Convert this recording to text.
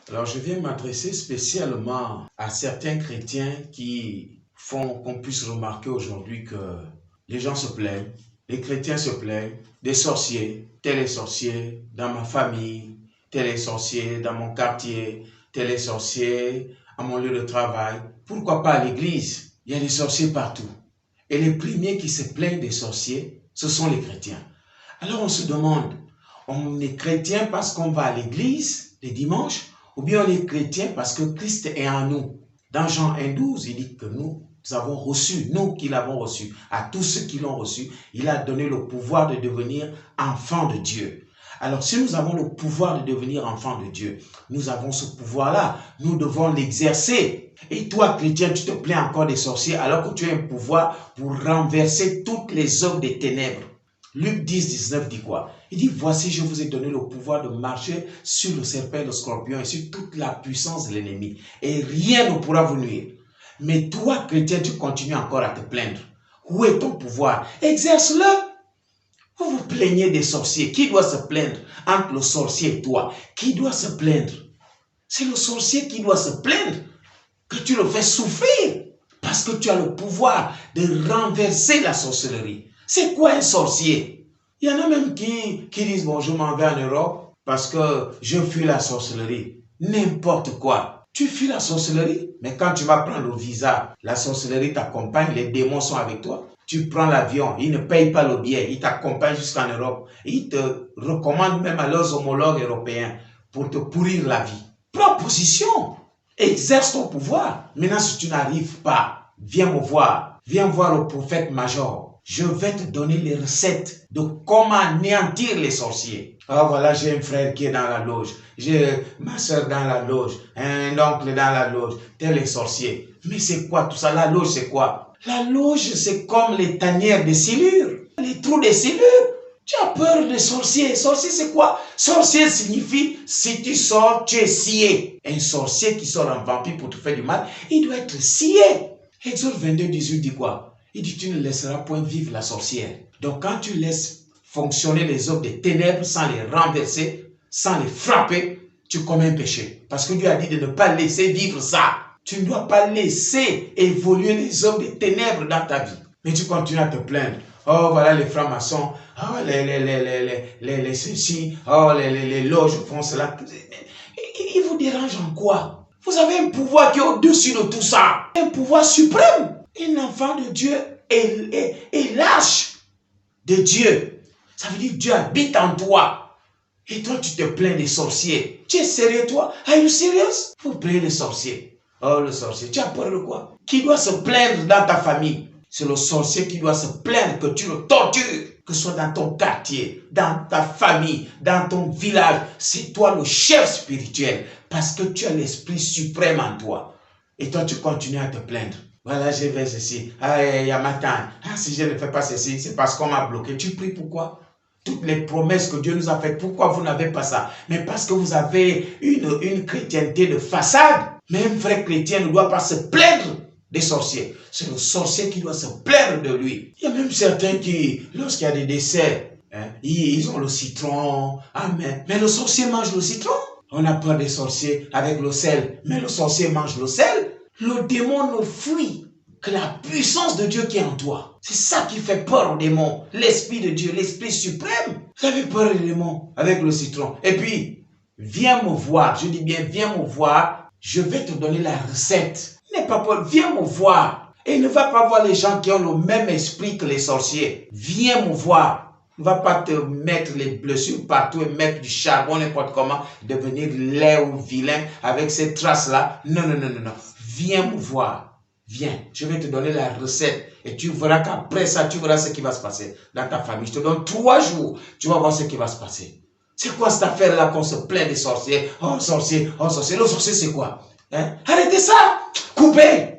Alors, je viens m'adresser spécialement à certains chrétiens qui font qu'on puisse remarquer aujourd'hui que les gens se plaignent, les chrétiens se plaignent, des sorciers, tel est sorcier dans ma famille, tel est sorcier dans mon quartier, tel est sorcier à mon lieu de travail. Pourquoi pas à l'église? Il y a des sorciers partout. Et les premiers qui se plaignent des sorciers, ce sont les chrétiens. Alors on se demande, on est chrétien parce qu'on va à l'église les dimanches, ou bien on est chrétien parce que Christ est en nous. Dans Jean 1,12, il dit que nous avons reçu, nous qui l'avons reçu, à tous ceux qui l'ont reçu, il a donné le pouvoir de devenir enfants de Dieu. Alors si nous avons le pouvoir de devenir enfants de Dieu, nous avons ce pouvoir-là, nous devons l'exercer. Et toi, chrétien, tu te plains encore des sorciers alors que tu as un pouvoir pour renverser toutes les œuvres des ténèbres. Luc 10, 19 dit quoi? Il dit, voici, je vous ai donné le pouvoir de marcher sur le serpent et le scorpion et sur toute la puissance de l'ennemi. Et rien ne pourra vous nuire. Mais toi, chrétien, tu continues encore à te plaindre. Où est ton pouvoir? Exerce-le. Vous vous plaignez des sorciers. Qui doit se plaindre entre le sorcier et toi? Qui doit se plaindre? C'est le sorcier qui doit se plaindre que tu le fais souffrir parce que tu as le pouvoir de renverser la sorcellerie. C'est quoi un sorcier? Il y en a même qui disent, bon, je m'en vais en Europe parce que je fuis la sorcellerie. N'importe quoi. Tu fuis la sorcellerie, mais quand tu vas prendre le visa, la sorcellerie t'accompagne, les démons sont avec toi. Tu prends l'avion, ils ne payent pas le billet, ils t'accompagnent jusqu'en Europe. Ils te recommandent même à leurs homologues européens pour te pourrir la vie. Prends position, exerce ton pouvoir. Maintenant, si tu n'arrives pas, viens me voir. Viens voir le prophète major. Je vais te donner les recettes de comment anéantir les sorciers. Ah voilà, j'ai un frère qui est dans la loge. J'ai ma soeur dans la loge. Un oncle dans la loge. Tel est sorcier. Mais c'est quoi tout ça? La loge, c'est quoi? La loge, c'est comme les tanières de silure. Les trous de silure. Tu as peur des sorciers. Sorcier, c'est quoi? Sorcier signifie, si tu sors, tu es scié. Un sorcier qui sort en vampire pour te faire du mal, il doit être scié. Exode 22, 18 dit quoi? Il dit, tu ne laisseras point vivre la sorcière. Donc quand tu laisses fonctionner les œuvres des ténèbres sans les renverser, sans les frapper, tu commets un péché. Parce que Dieu a dit de ne pas laisser vivre ça. Tu ne dois pas laisser évoluer les œuvres des ténèbres dans ta vie. Mais tu continues à te plaindre. Oh, voilà les francs-maçons. Oh, les ceci. Oh, les loges font cela. Il vous dérange en quoi? Vous avez un pouvoir qui est au-dessus de tout ça. Un pouvoir suprême. Un enfant de Dieu est lâche de Dieu. Ça veut dire que Dieu habite en toi. Et toi, tu te plains des sorciers. Tu es sérieux, toi? Are you serious? Vous plaignez des sorciers. Oh, le sorcier. Tu as peur de quoi? Qui doit se plaindre dans ta famille? C'est le sorcier qui doit se plaindre que tu le tortures. Que ce soit dans ton quartier, dans ta famille, dans ton village. C'est toi le chef spirituel. Parce que tu as l'esprit suprême en toi. Et toi, tu continues à te plaindre. Voilà, j'ai fait ceci. Ah, il y a matin. Ah, si je ne fais pas ceci, c'est parce qu'on m'a bloqué. Tu pries pourquoi? Toutes les promesses que Dieu nous a faites, pourquoi vous n'avez pas ça? Mais parce que vous avez une chrétienté de façade. Mais un vrai chrétien ne doit pas se plaindre des sorciers. C'est le sorcier qui doit se plaindre de lui. Il y a même certains qui, lorsqu'il y a des décès, ils ont le citron. Ah, mais le sorcier mange le citron. On a peur des sorciers avec le sel. Mais le sorcier mange le sel. Le démon ne fuit que la puissance de Dieu qui est en toi. C'est ça qui fait peur aux démons. L'esprit de Dieu, l'esprit suprême. Vous avez peur des démons avec le citron. Et puis, viens me voir. Je dis bien, viens me voir. Je vais te donner la recette. N'aie pas peur, viens me voir. Et ne va pas voir les gens qui ont le même esprit que les sorciers. Viens me voir. Ne va pas te mettre les blessures partout et mettre du charbon n'importe comment, devenir laid ou vilain avec ces traces-là. Non, non, non, non, non. Viens me voir. Viens. Je vais te donner la recette. Et tu verras qu'après ça, tu verras ce qui va se passer dans ta famille. Je te donne 3 jours. Tu vas voir ce qui va se passer. C'est quoi cette affaire-là qu'on se plaint des sorciers? Oh, sorcier, oh, sorcier. Le sorcier, c'est quoi? Hein? Arrêtez ça! Coupez!